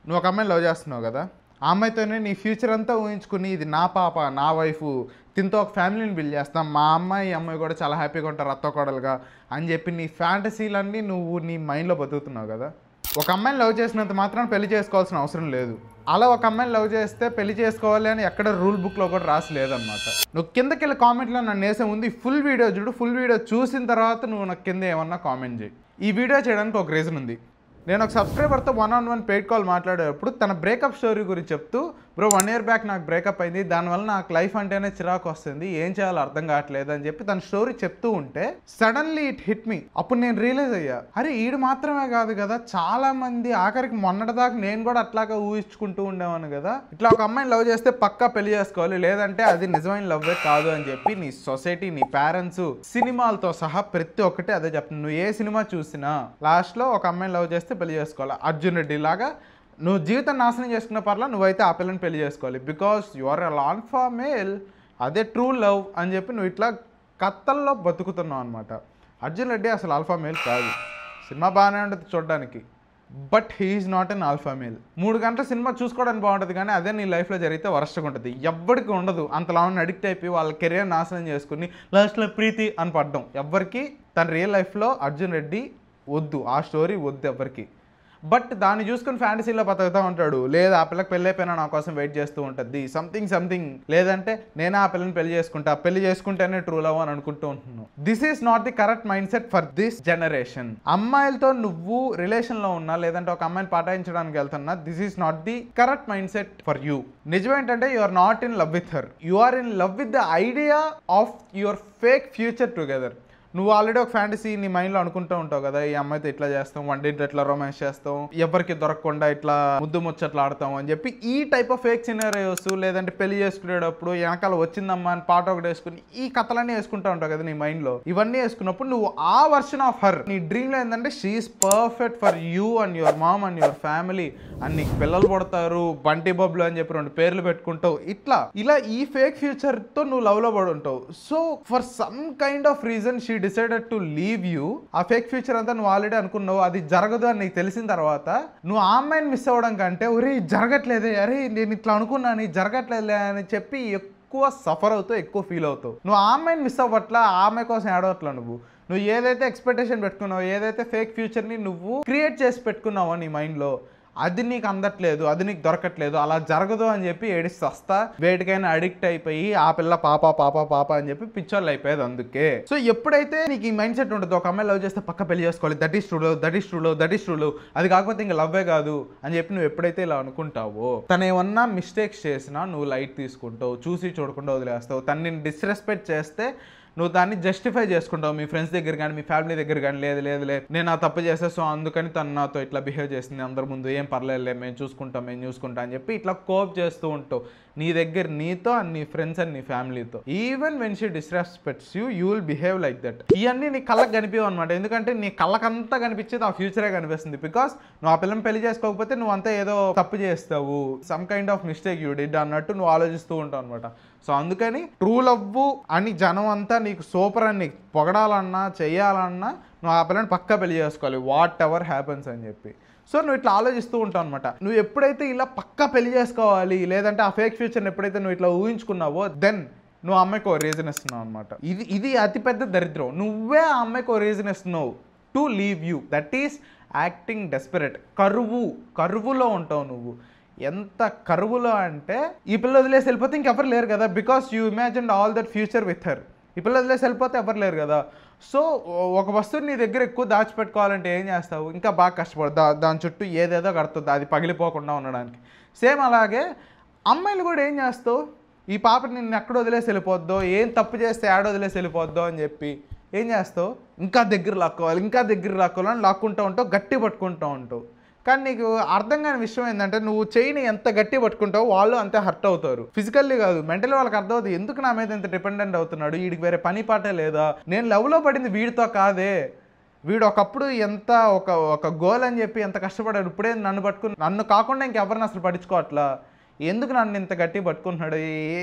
నువ్వు ఒక అమ్మాయిని లవ్ చేస్తున్నావు కదా, ఆ అమ్మాయితోనే నీ ఫ్యూచర్ అంతా ఊహించుకుని ఇది నా పాప, నా వైఫ్, తింతో ఒక ఫ్యామిలీని బిల్డ్ చేస్తాం, మా అమ్మాయి అమ్మాయి కూడా చాలా హ్యాపీగా ఉంటారు అత్త కోడలుగా అని చెప్పి నీ ఫ్యాంటసీలన్నీ నువ్వు నీ మైండ్లో బతుకుతున్నావు కదా. ఒక అమ్మాయిని లవ్ చేసినంత మాత్రం పెళ్లి చేసుకోవాల్సిన అవసరం లేదు. అలా ఒక అమ్మాయిని లవ్ చేస్తే పెళ్లి చేసుకోవాలి అని ఎక్కడ రూల్ బుక్లో కూడా రాసి లేదనమాట. నువ్వు కిందకి వెళ్ళి కామెంట్లో నన్ను వేసే ముందు ఫుల్ వీడియో చూడు, ఫుల్ వీడియో చూసిన తర్వాత నువ్వు నాకు కింద ఏమన్నా కామెంట్ చేయి. ఈ వీడియో చేయడానికి ఒక రీజన్ ఉంది. నేను ఒక సబ్స్క్రైబర్తో 1-on-1 పెయిడ్ కాల్ మాట్లాడేటప్పుడు తన బ్రేకప్ స్టోరీ గురించి చెప్తూ, బ్రో 1 year బ్యాక్ నాకు బ్రేకప్ అయింది, దానివల్ల నాకు లైఫ్ అంటేనే చిరాకు వస్తుంది, ఏం చేయాలో అర్థం కావట్లేదు అని చెప్పి తన స్టోరీ చెప్తూ ఉంటే సడన్లీ ఇట్ హిట్ మీ. అప్పుడు నేను రియలైజ్ అయ్యా, అరే ఈడు మాత్రమే కాదు కదా, చాలా మంది, ఆఖరికి మొన్నటిదాకా నేను కూడా అట్లాగా ఊహించుకుంటూ ఉండేవాను కదా, ఇట్లా ఒక అమ్మాయిని లవ్ చేస్తే పక్కా పెళ్లి చేసుకోవాలి, లేదంటే అది నిజమైన లవ్వే కాదు అని చెప్పి నీ సొసైటీ, నీ పేరెంట్స్, సినిమాలతో సహా ప్రతి ఒక్కటి అదే చెప్తుంది. నువ్వు ఏ సినిమా చూసినా లాస్ట్లో ఒక అమ్మాయిని లవ్ చేస్తే పెళ్లి చేసుకోవాలి. అర్జున్ రెడ్డి లాగా నువ్వు జీవితం నాశనం చేసుకున్న పర్లా నువ్వైతే ఆ పిల్లని పెళ్లి చేసుకోవాలి, because you are a alpha male, అదే ట్రూ లవ్ అని చెప్పి నువ్వు ఇట్లా కత్తల్లో బతుకుతున్నావు అనమాట. అర్జున్ రెడ్డి అసలు ఆల్ఫా మేల్ కాదు. సినిమా బాగానే ఉంటుంది చూడడానికి, but he's not an alpha male. 3 గంటల సినిమా చూసుకోవడానికి బాగుంటుంది, కానీ అదే నీ లైఫ్లో జరిగితే వరస్ట్గా ఉంటుంది. ఎవ్వరికి ఉండదు అంతలా అడిక్ట్ అయిపోయి వాళ్ళ కెరియర్ నాశనం చేసుకుని లాస్ట్లో ప్రీతి అని పడ్డం. ఎవ్వరికి తన రియల్ లైఫ్లో అర్జున్ రెడ్డి వద్దు, ఆ స్టోరీ వద్దు ఎవరికి. బట్ దాన్ని చూసుకుని ఫ్యాంటసీలో బతుకుతూ ఉంటాడు, లేదా ఆ పిల్లకి పెళ్ళి అయిపోయినా నా కోసం వెయిట్ చేస్తూ ఉంటుంది, సంథింగ్, లేదంటే నేనే ఆ పిల్లని పెళ్లి చేసుకుంటా, పెళ్లి చేసుకుంటేనే ట్రూ లవ్ అని అనుకుంటూ ఉంటున్నాను. This is not the correct mind set for this generation. అమ్మాయిలతో నువ్వు రిలేషన్లో ఉన్నా, లేదంటే ఒక అమ్మాయిని పటాయించడానికి వెళ్తున్నా, this is not the correct mind set for you. నిజమేంటంటే you are not in love with her, you are in love with the idea of your fake future together. నువ్వు ఆల్రెడీ ఒక ఫ్యాంటసీ నీ మైండ్లో అనుకుంటూ ఉంటావు కదా, ఈ అమ్మాయితో ఇట్లా చేస్తాం, వంటింటి ఇట్లా రొమాన్స్ చేస్తాం, ఎవరికి దొరకకుండా ఇట్లా ముద్దు ముచ్చట్లు ఆడతాం అని చెప్పి ఈ టైప్ ఆఫ్ ఫేక్ సినారియోస్, లేదంటే పెళ్లి చేసుకునేటప్పుడు వెనకాల వచ్చిందమ్మా అని పాట ఒకటి వేసుకుని ఈ కథలన్నీ వేసుకుంటూ ఉంటావు కదా నీ మైండ్లో. ఇవన్నీ వేసుకున్నప్పుడు నువ్వు ఆ వర్షన్ ఆఫ్ హర్ నీ డ్రీమ్లో ఏంటంటే she's perfect for you and your mom and your family, and నీకు పిల్లలు పడతారు, బంటి బబ్లు అని చెప్పి 2 పేర్లు పెట్టుకుంటావు, ఇలా ఈ ఫేక్ ఫ్యూచర్తో నువ్వు లవ్లో పడి ఉంటావు. So for some kind of reason she decided to leave you. ఆ ఫేక్ ఫ్యూచర్ అంతా నువ్వు ఆల్రెడీ అనుకున్నావు, అది జరగదు అని నీకు తెలిసిన తర్వాత నువ్వు ఆ అమ్మాయిని మిస్ అవ్వడం కంటే, ఒరే జరగట్లేదే, అరే నేను ఇట్లా అనుకున్నాను జరగట్లేదులే అని చెప్పి ఎక్కువ సఫర్ అవుతావు, ఎక్కువ ఫీల్ అవుతావు. నువ్వు ఆ అమ్మాయిని మిస్ అవ్వట్లా, ఆ అమ్మాయి కోసం ఏడవట్లా. నువ్వు ఏదైతే ఎక్స్పెక్టేషన్ పెట్టుకున్నావు, ఏదైతే ఫేక్ ఫ్యూచర్ని నువ్వు క్రియేట్ చేసి పెట్టుకున్నావో నీ మైండ్లో, అది నీకు అందట్లేదు, అది నీకు దొరకట్లేదు, అలా జరగదు అని చెప్పి ఏడిసి వస్తా వేటికైనా అడిక్ట్ అయిపోయి ఆ పిల్ల పాప అని చెప్పి పిచ్చోళ్ళు అయిపోయేది. అందుకే సో ఎప్పుడైతే నీకు ఈ మైండ్ సెట్ ఉంటుందో, ఒక అమ్మాయి లవ్ చేస్తే పక్క పెళ్లి చేసుకోవాలి, దట్ ఈస్ ట్రూ లవ్, అది కాకపోతే ఇంకా లవ్వే కాదు అని చెప్పి నువ్వు ఎప్పుడైతే ఇలా అనుకుంటావో, తను ఏమన్నా మిస్టేక్స్ చేసినా నువ్వు లైట్ తీసుకుంటావు, చూసి చూడకుండా వదిలేస్తావు. తనని డిస్రెస్పెక్ట్ చేస్తే నువ్వు దాన్ని జస్టిఫై చేసుకుంటావు మీ ఫ్రెండ్స్ దగ్గర కానీ, మీ ఫ్యామిలీ దగ్గర కానీ, లేదు నేను ఆ తప్పు చేస్తే సో అందుకని తను నాతో ఇట్లా బిహేవ్ చేసింది, అందరి ముందు ఏం పర్లేదులే, మేము చూసుకుంటాం అని చెప్పి ఇట్లా కోప్ చేస్తూ ఉంటావు నీ దగ్గర, నీతో అండ్ నీ ఫ్రెండ్స్ అండ్ నీ ఫ్యామిలీతో. Even when she disrespects you, you will behave like that. ఇవన్నీ నీ కళ్ళకు కనిపించవు అనమాట, ఎందుకంటే నీ కళ్ళకంతా కనిపించేది ఆ ఫ్యూచరే కనిపిస్తుంది. బికాస్ నువ్వు ఆ పిల్లని పెళ్లి చేసుకోకపోతే నువ్వు అంతా ఏదో తప్పు చేస్తావు, some kind of mistake you did అన్నట్టు నువ్వు ఆలోచిస్తూ ఉంటావు అనమాట. సో అందుకని ట్రూ లవ్ అని జనం అంతా నీకు సూపర్ అని పొగడాలన్నా చెయ్యాలన్నా నువ్వు ఆ పిల్లని పక్కా పెళ్లి చేసుకోవాలి, వాట్ ఎవర్ హ్యాపెన్స్ అని చెప్పి. సో నువ్వు ఇట్లా ఆలోచిస్తూ ఉంటావు అనమాట. నువ్వు ఎప్పుడైతే ఇలా పక్కా పెళ్లి చేసుకోవాలి, లేదంటే ఆ ఫేక్ ఫ్యూచర్ని ఎప్పుడైతే నువ్వు ఇట్లా ఊహించుకున్నావో, దెన్ నువ్వు ఆ అమ్మాయికి ఒక రీజన్ ఇస్తున్నావు అనమాట. ఇది అతిపెద్ద దరిద్రం. నువ్వే ఆ అమ్మాయికి ఒక రీజన్ ఇస్తున్నావు to leave you. That is acting desperate. కరువులో ఉంటావు నువ్వు. ఎంత కరువులో అంటే, ఈ పిల్ల వదిలేసి వెళ్ళిపోతే ఇంకెవరు లేరు కదా, because you imagine all that future with her. ఈ పిల్ల వదిలేసి వెళ్ళిపోతే ఎవరు లేరు కదా. సో ఒక వస్తువుని నీ దగ్గర ఎక్కువ దాచిపెట్టుకోవాలంటే ఏం చేస్తావు, ఇంకా బాగా కష్టపడదు, దాని చుట్టూ ఏదేదో కడుతుంది అది పగిలిపోకుండా ఉండడానికి. సేమ్ అలాగే అమ్మాయిలు కూడా ఏం చేస్తావు, ఈ పాప నిన్ను ఎక్కడ వదిలేసి వెళ్ళిపోద్దో, ఏం తప్పు చేస్తే ఆడ వదిలేసి వెళ్ళిపోద్దో అని చెప్పి ఏం చేస్తావు, ఇంకా దగ్గర లాక్కోవాలని లాక్కుంటూ ఉంటావు, గట్టి పట్టుకుంటూ ఉంటావు. కానీ నీకు అర్థం కాని విషయం ఏంటంటే, నువ్వు చెయ్యిని ఎంత గట్టి పట్టుకుంటావో వాళ్ళు అంతే హర్ట్ అవుతారు. ఫిజికల్లీ కాదు, మెంటల్లీ వాళ్ళకి అర్థం అవుతుంది, ఎందుకు నా మీద ఇంత డిపెండెంట్ అవుతున్నాడు, వీడికి వేరే పని పాటే లేదా, నేను లవ్లో పడింది వీడితో కాదే, వీడు ఒకప్పుడు ఎంత ఒక గోల్ అని చెప్పి ఎంత కష్టపడాడు, ఇప్పుడే నన్ను పట్టుకుని, నన్ను కాకుండా ఇంకెవరిని అసలు పట్టించుకోవట్లా, ఎందుకు నన్ను ఇంత గట్టి పట్టుకుంటున్నాడు,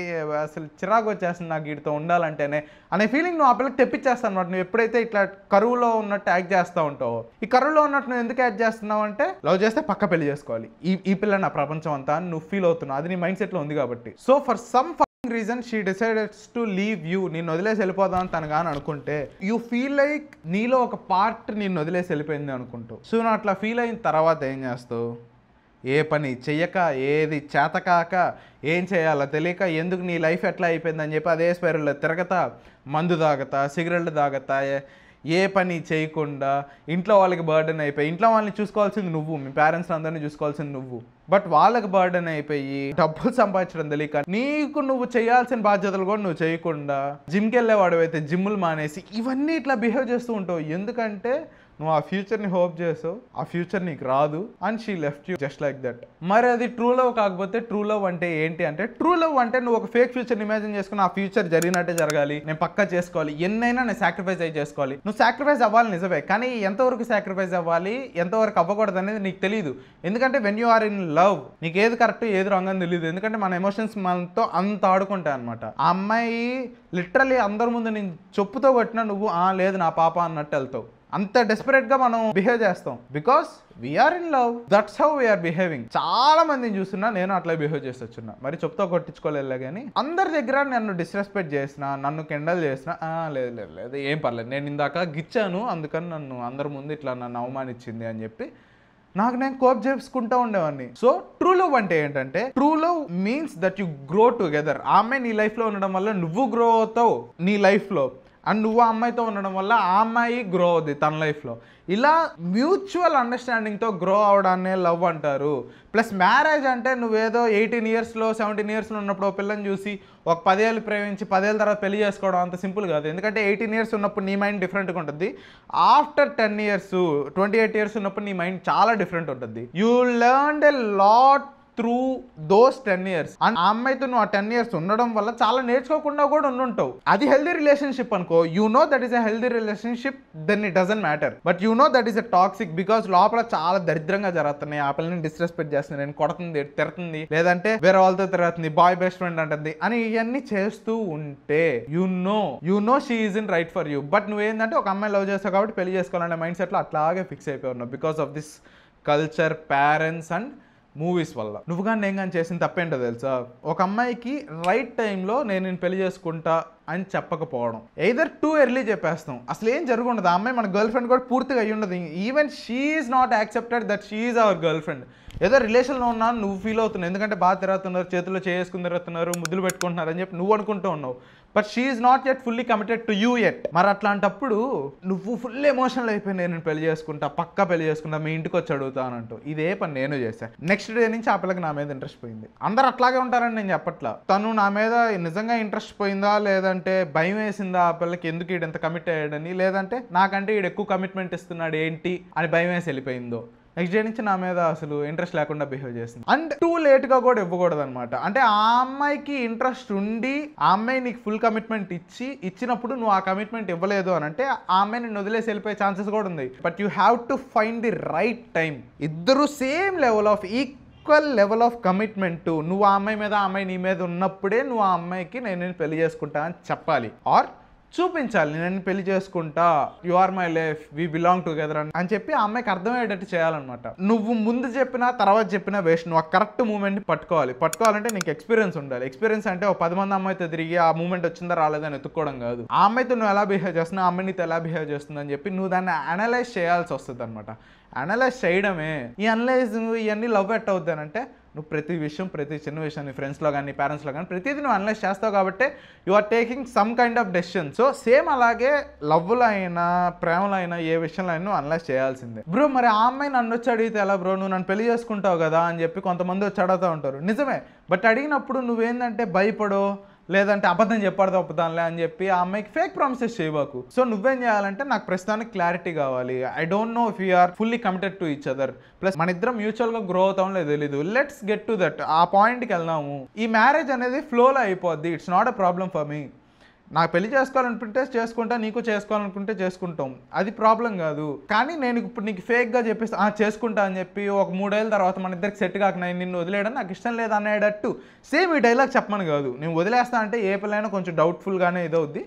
అసలు చిరాకు వచ్చేస్తుంది నాకు వీటితో ఉండాలంటేనే అనే ఫీలింగ్ నువ్వు ఆ పిల్లకి తెప్పించేస్తావు అనమాట. నువ్వు ఎప్పుడైతే ఇట్లా కరువులో ఉన్నట్టు యాక్ట్ చేస్తూ ఉంటావో, ఈ కరువులో ఉన్నట్టు నువ్వు ఎందుకు యాక్ట్ చేస్తున్నావు అంటే లవ్ చేస్తే పక్క పెళ్లి చేసుకోవాలి, ఈ పిల్ల నా ప్రపంచం అంతా అని నువ్వు ఫీల్ అవుతున్నావు. అది నీ మైండ్ సెట్లో ఉంది కాబట్టి. So for some reason she decided to leave you. నేను వదిలేసి వెళ్ళిపోదాం అని తను కానీ అనుకుంటే యూ ఫీల్ లైక్ నీలో ఒక పార్ట్ నేను వదిలేసి వెళ్ళిపోయింది అనుకుంటూ. సో నువ్వు అట్లా ఫీల్ అయిన తర్వాత ఏం చేస్తావు? ఏ పని చెయ్యక, ఏది చేతకాక, ఏం చేయాలో తెలియక, ఎందుకు నీ లైఫ్ ఎట్లా అయిపోయిందని చెప్పి అదే స్పైరల్లో తిరగతా, మందు తాగతా, సిగరెట్లు తాగతా, ఏ పని చేయకుండా ఇంట్లో వాళ్ళకి బర్డెన్ అయిపోయి, ఇంట్లో వాళ్ళని చూసుకోవాల్సింది నువ్వు, మీ పేరెంట్స్ అందరినీ చూసుకోవాల్సింది నువ్వు, బట్ వాళ్ళకి బర్డెన్ అయిపోయి డబ్బులు సంపాదించడం తెలియక నీకు నువ్వు చేయాల్సిన బాధ్యతలు కూడా నువ్వు చేయకుండా, జిమ్కి వెళ్ళేవాడు అయితే జిమ్ములు మానేసి ఇవన్నీ ఇట్లా బిహేవ్ చేస్తూ ఉంటావు. ఎందుకంటే నువ్వు ఆ ఫ్యూచర్ని హోప్ చేసావు, ఆ ఫ్యూచర్ నీకు రాదు, and she left you just like that. మరి అది ట్రూ లవ్ కాకపోతే ట్రూ లవ్ అంటే ఏంటి అంటే, ట్రూ లవ్ అంటే నువ్వు ఒక ఫేక్ ఫ్యూచర్ ఇమాజిన్ చేసుకుని ఆ ఫ్యూచర్ జరిగినట్టే జరగాలి, నేను పక్కా చేసుకోవాలి, ఎన్నైనా నేను సాక్రిఫైస్ అయి చేసుకోవాలి. నువ్వు సాక్రిఫైస్ అవ్వాలి నిజమే, కానీ ఎంతవరకు సాక్రిఫైస్ అవ్వాలి, ఎంతవరకు అవ్వకూడదు అనేది నీకు తెలియదు. ఎందుకంటే when you are in love నీకు ఏది కరెక్ట్ ఏది రాంగ్ అని తెలియదు. ఎందుకంటే మన ఎమోషన్స్ మనతో అంత ఆడుకుంటాయి అనమాట. ఆ అమ్మాయి లిటరలీ అందరి ముందు నేను చెప్పుతో కొట్టినా నువ్వు లేదు నా పాప అన్నట్టు వెళ్తావు. అంత డెస్పరేట్గా మనం బిహేవ్ చేస్తాం because we are in love, that's how we are behaving. చాలా మందిని చూస్తున్నా, నేను అట్లా బిహేవ్ చేసి వచ్చున్నా. మరి చెప్తా కొట్టించుకోలేదు కానీ అందరి దగ్గర నన్ను డిస్రెస్పెక్ట్ చేసిన, నన్ను కెండల్ చేసిన, లేదు లేదు లేదు ఏం పర్లేదు, నేను ఇందాక గిచ్చాను అందుకని నన్ను అందరి ముందు ఇట్లా నన్ను అవమానించింది అని చెప్పి నాకు నేను కోప్ చేసుకుంటూ ఉండేవాడిని. సో ట్రూ లవ్ అంటే ఏంటంటే, true love means that you grow together. ఆ అమ్మాయి నీ లైఫ్లో ఉండడం వల్ల నువ్వు గ్రో అవుతావు నీ లైఫ్లో, అండ్ నువ్వు ఆ అమ్మాయితో ఉండడం వల్ల ఆ అమ్మాయి గ్రో అవుద్ది తన లైఫ్లో. ఇలా మ్యూచువల్ అండర్స్టాండింగ్తో గ్రో అవడాన్నే లవ్ అంటారు. ప్లస్ మ్యారేజ్ అంటే నువ్వేదో 18 ఇయర్స్లో 17 ఇయర్స్లో ఉన్నప్పుడు ఒక పిల్లని చూసి ఒక 10 ఏళ్ళు ప్రేమించి 10 ఏళ్ళ తర్వాత పెళ్లి చేసుకోవడం అంత సింపుల్ కాదు. ఎందుకంటే 18 ఇయర్స్ ఉన్నప్పుడు నీ మైండ్ డిఫరెంట్గా ఉంటుంది. ఆఫ్టర్ 10 ఇయర్స్ 28 ఇయర్స్ ఉన్నప్పుడు నీ మైండ్ చాలా డిఫరెంట్ ఉంటుంది. You learned a lot through those 10 years. And ఆ అమ్మాయితో నువ్వు ఆ 10 ఇయర్స్ ఉండడం వల్ల చాలా నేర్చుకోకుండా కూడా ఉండుంటావు. అది హెల్దీ రిలేషన్షిప్ అనుకో, you know that is a healthy relationship, then it doesn't matter. But you know that is a toxic because లోపల చాలా దరిద్రంగా జరుగుతున్నాయి. ఆ పిల్లని డిస్రెస్పెక్ట్ చేస్తుంది, నేను కొడుతుంది, తిడుతుంది, లేదంటే వేరే వాళ్ళతో తిరుగుతుంది, బాయ్ బెస్ట్ ఫ్రెండ్ అంటుంది అని ఇవన్నీ చేస్తూ ఉంటే you know she is in right for you. But నువ్వేంటంటే ఒక అమ్మాయి లవ్ చేస్తావు కాబట్టి పెళ్లి చేసుకోవాలనే మైండ్ సెట్లో అట్లాగే ఫిక్స్ అయిపోయి ఉన్నావు because of this culture, parents and movies వల్ల. నువ్వు కానీ నేను కానీ చేసిన తప్పేంటో తెలుసా? ఒక అమ్మాయికి రైట్ టైంలో నేను పెళ్లి చేసుకుంటా అని చెప్పకపోవడం. ఎయిదర్ టూ ఎర్లీ చెప్పేస్తాం, అసలు ఏం జరుగుండదు. ఆ అమ్మాయి మన గర్ల్ ఫ్రెండ్ కూడా పూర్తిగా అయ్యి ఉండదు. Even she is not accepted that she is our girl friend. ఏదో రిలేషన్లో ఉన్నాను నువ్వు ఫీల్ అవుతున్నావు, ఎందుకంటే బాగా తిరుగుతున్నారు, చేతుల్లో చేసుకుని తిరుగుతున్నారు, ముద్దులు పెట్టుకుంటున్నారు అని చెప్పి నువ్వు అనుకుంటూ ఉన్నావు. But she is not yet fully committed to you yet. మరి అట్లాంటప్పుడు నువ్వు ఫుల్ ఎమోషనల్ అయిపోయి నేను పెళ్లి చేసుకుంటా, పక్కా పెళ్లి చేసుకుంటా, మీ ఇంటికి వచ్చి అడుగుతానంటూ ఇదే పని నేను చేశాను. నెక్స్ట్ డే నుంచి ఆ పిల్లకి నా మీద ఇంట్రెస్ట్ పోయింది. అందరు అట్లాగే ఉంటారని నేను చెప్పట్లా. తను నా మీద నిజంగా ఇంట్రెస్ట్ పోయిందా, లేదంటే భయం వేసిందా ఆ పిల్లకి ఎందుకు ఈడు ఎంత కమిట్ అయ్యాడని, లేదంటే నాకంటే ఈడు ఎక్కువ కమిట్మెంట్ ఇస్తున్నాడు ఏంటి అని భయం వేసి వెళ్ళిపోయిందో. నెక్స్ట్ డే నుంచి నా మీద అసలు ఇంట్రెస్ట్ లేకుండా బిహేవ్ చేసింది. అండ్ టూ లేట్గా కూడా ఇవ్వకూడదు అనమాట. అంటే ఆ అమ్మాయికి ఇంట్రెస్ట్ ఉండి ఆ అమ్మాయి నీకు ఫుల్ కమిట్మెంట్ ఇచ్చినప్పుడు నువ్వు ఆ కమిట్మెంట్ ఇవ్వలేదు అని అంటే ఆ అమ్మాయి నిన్ను వదిలేసి వెళ్ళిపోయే ఛాన్సెస్ కూడా ఉంది. But you have to find the right time. ఇద్దరు same level of equal level of commitment నువ్వు ఆ అమ్మాయి మీద, ఆ అమ్మాయి నీ మీద ఉన్నప్పుడే నువ్వు ఆ అమ్మాయికి నేను పెళ్లి చేసుకుంటా అని చెప్పాలి, ఆర్ చూపించాలి. నేను పెళ్లి చేసుకుంటా, you are my life, we belong together అని చెప్పి ఆ అమ్మాయికి అర్థమయ్యేటట్టు చేయాలన్నమాట. నువ్వు ముందు చెప్పినా తర్వాత చెప్పినా వేస్ట్. నువ్వు ఆ కరెక్ట్ మూమెంట్ పట్టుకోవాలంటే నీకు ఎక్స్పీరియన్స్ ఉండాలి. ఎక్స్పీరియన్స్ అంటే ఒక 10 మంది అమ్మాయితో తిరిగి ఆ మూమెంట్ వచ్చిందా రాలేదని ఎత్తుక్కోవడం కాదు. ఆ అమ్మాయితో నువ్వు ఎలా బిహేవ్ చేస్తున్నావు, ఆ అమ్మాయి నీతో ఎలా బిహేవ్ చేస్తుంది అని చెప్పి నువ్వు దాన్ని అనలైజ్ చేయాల్సి వస్తుంది అనమాట. అనలైజ్ చేయడమే ఈ అనలైజ్. ఇవన్నీ లవ్ ఎట్ అవుతానంటే నువ్వు ప్రతి విషయం, ప్రతి చిన్న విషయం నీ ఫ్రెండ్స్లో కానీ పేరెంట్స్లో కానీ ప్రతిదీ నువ్వు అనలైజ్ చేస్తావు కాబట్టి you are taking some kind of decision. So same అలాగే లవ్లో అయినా ప్రేమలో అయినా ఏ విషయంలో అయినా నువ్వు అనలైజ్ చేయాల్సిందే. బ్రో మరి ఆ అమ్మాయి నన్ను వచ్చి అడిగితే ఎలా బ్రో, నువ్వు నన్ను పెళ్లి చేసుకుంటావు కదా అని చెప్పి కొంతమంది వచ్చి అడుగుతూ ఉంటారు. నిజమే, బట్ అడిగినప్పుడు నువ్వేందంటే భయపడో, లేదంటే అబద్ధం చెప్పాడు తప్పుతానులే అని చెప్పి ఆ అమ్మాయికి ఫేక్ ప్రామిసెస్ చేయబాకు. సో నువ్వేం చేయాలంటే నాకు ప్రస్తుతానికి క్లారిటీ కావాలి. I don't know if you're fully committed to each other, plus మన ఇద్దరం మ్యూచువల్గా గ్రో అవుతాం లేదు తెలీదు, లెట్స్ గెట్ టు దట్. ఆ పాయింట్కి వెళ్దాము. ఈ మ్యారేజ్ అనేది ఫ్లోలో అయిపోద్ది. It's not a problem for me. నాకు పెళ్లి చేసుకోవాలనుకుంటే చేసుకుంటా, నీకు చేసుకోవాలనుకుంటే చేసుకుంటాం, అది ప్రాబ్లం కాదు. కానీ నేను ఇప్పుడు నీకు ఫేక్గా చెప్పేసి చేసుకుంటా అని చెప్పి ఒక 3 ఏళ్ళ తర్వాత మన ఇద్దరికి సెట్ కాక నిన్ను వదిలేయడం నాకు ఇష్టం లేదు అనేటట్టు సేమ్ ఈ డైలాగ్ చెప్పమని కాదు. నేను వదిలేస్తా అంటే ఏ పిల్లైనా కొంచెం డౌట్ఫుల్గానే ఇదవుద్ది.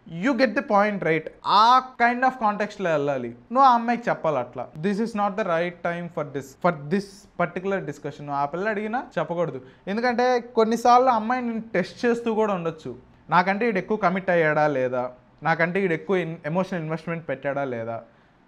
You get the point right. ఆ కైండ్ ఆఫ్ కాంటెక్స్ట్లో వెళ్ళాలి. నువ్వు ఆ అమ్మాయికి చెప్పాలి అట్లా, this is not the right time for this particular discussion. ఆ పిల్ల అడిగినా చెప్పకూడదు. ఎందుకంటే కొన్నిసార్లు అమ్మాయి నేను టెస్ట్ చేస్తూ కూడా ఉండొచ్చు. నాకంటే వీడు ఎక్కువ కమిట్ అయ్యాడా లేదా, నాకంటే వీడు ఎక్కువ ఎమోషనల్ ఇన్వెస్ట్మెంట్ పెట్టాడా లేదా,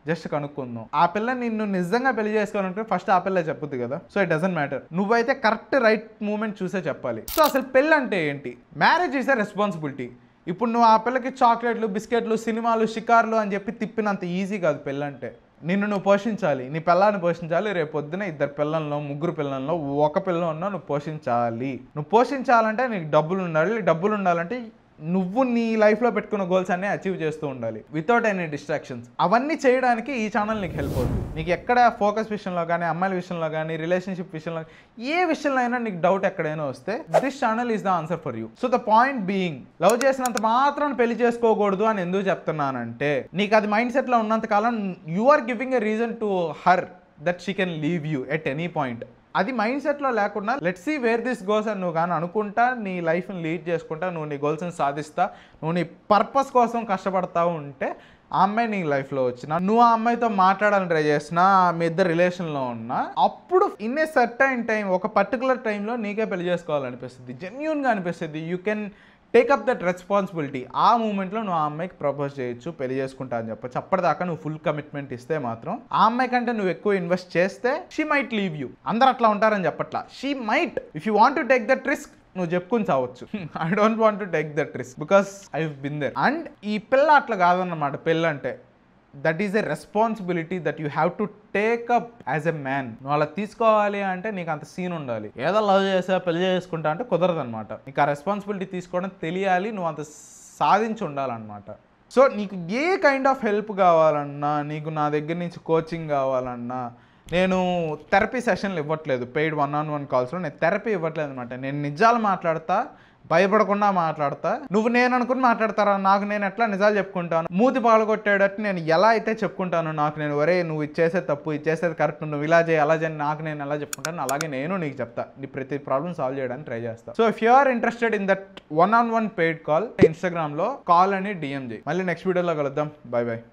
జస్ట్ కనుక్కుందాం. ఆ పిల్ల నిన్ను నిజంగా పెళ్లి చేసుకోవాలంటే ఫస్ట్ ఆ పిల్ల చెప్పుద్ది కదా. So it doesn't matter. నువ్వైతే కరెక్ట్ రైట్ మూమెంట్ చూసే చెప్పాలి. సో అసలు పెళ్ళి అంటే ఏంటి? Marriage is a responsibility. ఇప్పుడు నువ్వు ఆ పిల్లకి చాక్లెట్లు, బిస్కెట్లు, సినిమాలు, షికార్లు అని చెప్పి తిప్పినంత ఈజీ కాదు పెళ్ళంటే. నిన్ను నువ్వు పోషించాలి, నీ పిల్లాన్ని పోషించాలి. రేపు పొద్దున 2 పిల్లల్లో 3 పిల్లల్లో 1 పిల్ల ఉన్నా నువ్వు పోషించాలి. నువ్వు పోషించాలంటే నీకు డబ్బులు ఉండాలి. డబ్బులు ఉండాలంటే నువ్వు నీ లైఫ్లో పెట్టుకున్న గోల్స్ అన్నీ అచీవ్ చేస్తూ ఉండాలి వితౌట్ ఎనీ డిస్ట్రాక్షన్స్. అవన్నీ చేయడానికి ఈ ఛానల్ నీకు హెల్ప్ అవుతుంది. నీకు ఎక్కడ ఫోకస్ విషయంలో కానీ, అమ్మాయిల విషయంలో కానీ, రిలేషన్షిప్ విషయంలో, ఏ విషయంలో అయినా నీకు డౌట్ ఎక్కడైనా వస్తే this channel is the answer for you. So the point being, love చేసినంత మాత్రం పెళ్లి చేసుకోకూడదు అని ఎందుకు చెప్తున్నానంటే, నీకు అది మైండ్ సెట్లో ఉన్నంత కాలం you are giving a reason to her that she can leave you at any point. అది మైండ్ సెట్లో లేకుండా let's see where this goes అని నువ్వు కానీ అనుకుంటా నీ లైఫ్ని లీడ్ చేసుకుంటా, నువ్వు నీ గోల్స్ని సాధిస్తా, నువ్వు నీ పర్పస్ కోసం కష్టపడతా ఉంటే ఆ అమ్మాయి నీ లైఫ్లో వచ్చినా, నువ్వు ఆ అమ్మాయితో మాట్లాడాలని ట్రై చేసినా, మీ ఇద్దరు రిలేషన్లో ఉన్నా, అప్పుడు ఇన్ ఏ సర్టైన్ టైం, ఒక పర్టికులర్ టైంలో నీకే పెళ్లి చేసుకోవాలనిపిస్తుంది, జెన్యూన్గా అనిపిస్తుంది. You can take up that responsibility. ఆ మూమెంట్లో నువ్వు ఆ అమ్మాయికి ప్రపోజ్ చేయొచ్చు, పెళ్లి చేసుకుంటా అని చెప్పచ్చు. అప్పటిదాకా నువ్వు ఫుల్ కమిట్మెంట్ ఇస్తే మాత్రం ఆ అమ్మాయి కంటే నువ్వు ఎక్కువ ఇన్వెస్ట్ చేస్తే షీ మైట్ లీవ్ యూ. అందరు అట్లా ఉంటారని చెప్పట్లా, she might. If you want to take that risk నువ్వు చెప్పుకుని చావచ్చు. I don't want to take that risk because I have been there. And ఈ పిల్ల అట్లా కాదన్నమాట. పెళ్ళంటే that is a responsibility that you have to take up as a man. నువ్వు అలా తీసుకోవాలి అంటే నీకు అంత సీన్ ఉండాలి. ఏదో లవ్ చేసా పెళ్లి చేసుకుంటా అంటే కుదరదు అనమాట. నీకు ఆ రెస్పాన్సిబిలిటీ తీసుకోవడం తెలియాలి, నువ్వు అంత సాధించి ఉండాలన్నమాట. సో నీకు ఏ కైండ్ ఆఫ్ హెల్ప్ కావాలన్నా, నీకు నా దగ్గర నుంచి కోచింగ్ కావాలన్నా, నేను థెరపీ సెషన్లు ఇవ్వట్లేదు. పెయిడ్ 1-on-1 కాల్స్లో నేను థెరపీ ఇవ్వట్లేదు అనమాట. నేను నిజాలు మాట్లాడతా, భయపడకుండా మాట్లాడతా. నువ్వు నేను అనుకుని మాట్లాడతారా? నాకు నేను ఎట్లా నిజాలు చెప్పుకుంటాను? మూతి పాల్గొట్టేటట్టు నేను ఎలా అయితే చెప్పుకుంటాను, నాకు నేను వరే నువ్వు ఇచ్చేసేది తప్పు, ఇచ్చేసేది కరెక్ట్, నువ్వు ఇలా చేయి అలా చేయి, నాకు నేను ఎలా చెప్పుకుంటాను అలాగే నేను నీకు చెప్తా. నీ ప్రతి ప్రాబ్లమ్ సాల్వ్ చేయడానికి ట్రై చేస్తా. So if you are interested in that 1-on-1 paid call, ఇన్స్టాగ్రామ్లో కాల్ అని DM చేయి. మళ్ళీ నెక్స్ట్ వీడియోలో కలుద్దాం. Bye by.